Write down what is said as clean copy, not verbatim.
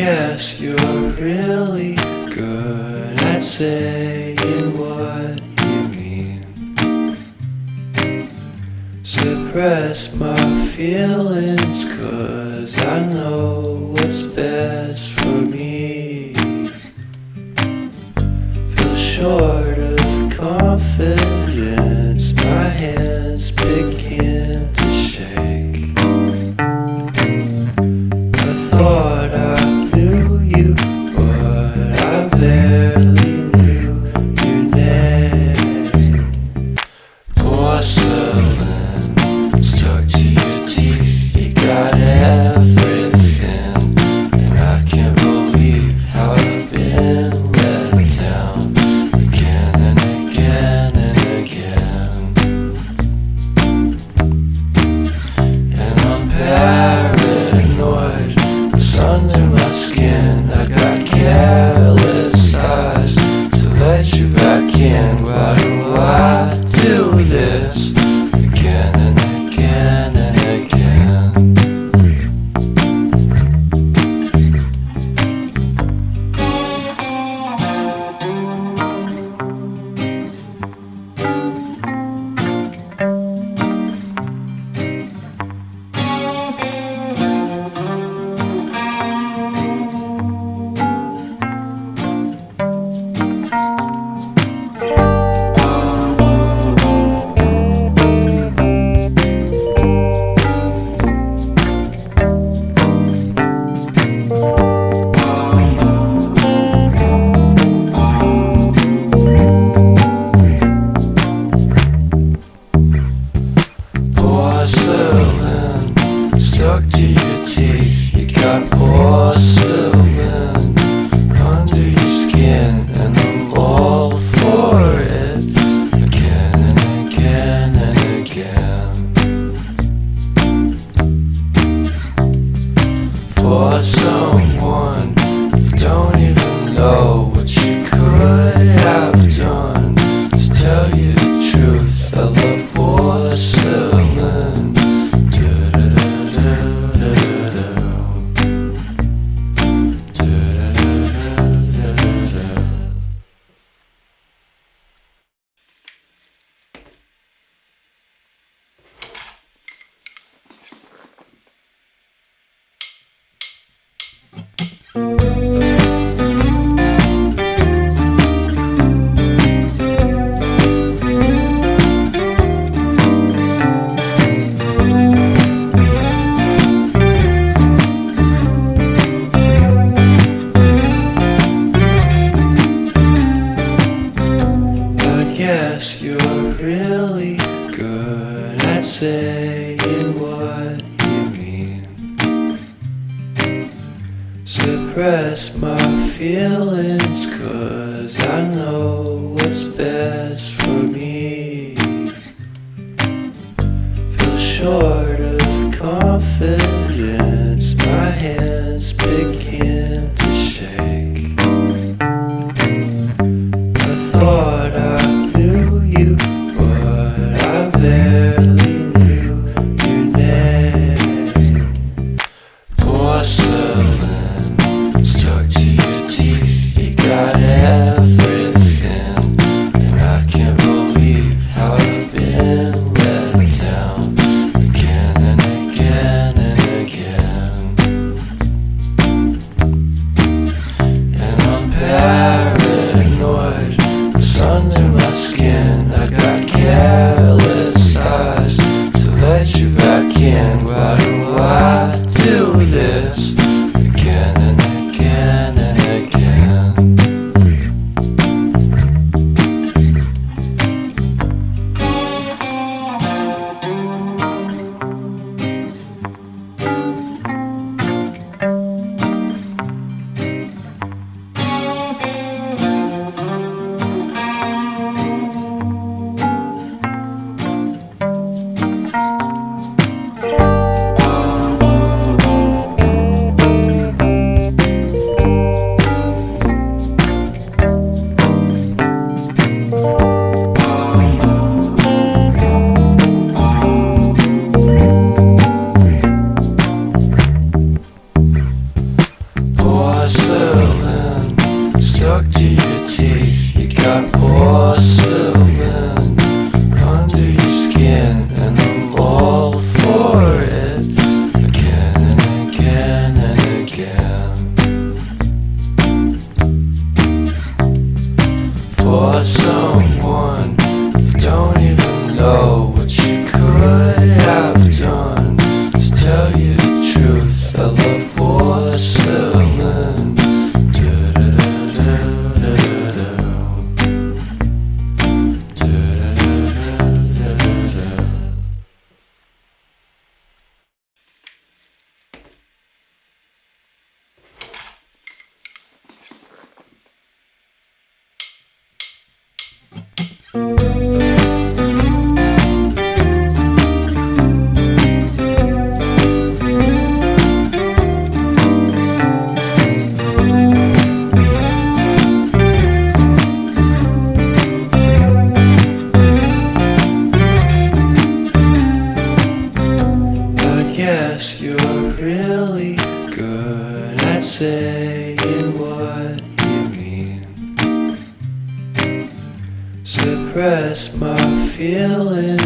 guess you're really good at saying what you mean. Suppress my feelings, 'cause I know what's best for me. Feel short of confidence, my hands begin to shake. I thought I knew you, but I barely knew your name. Porcelain stuck to your teeth, you got everything, and I can't believe how I've been let down again and again and again. And I'm paranoid, what's under my skin. I got careless eyes to let you back in. Why do I do this again and again and again? Porcelain stuck to your teeth, you got porcelain under your skin, and I'm all for it again and again and again. For someone you don't even know what you could have done. To tell you the truth, I love porcelain. Guess you're really good at saying what you mean. Suppress my feelings, 'cause I know what's best for me. Feel short of confidence, my hands begin to shake. I thought I knew you, but I barely knew your name. Porcelain stuck to your teeth, you got everything, and I can't believe how I've been let down again for someone you don't even know what you could have done. To tell you the truth, I love porcelain. Yes, you're really good at saying what you mean. Suppress my feelings.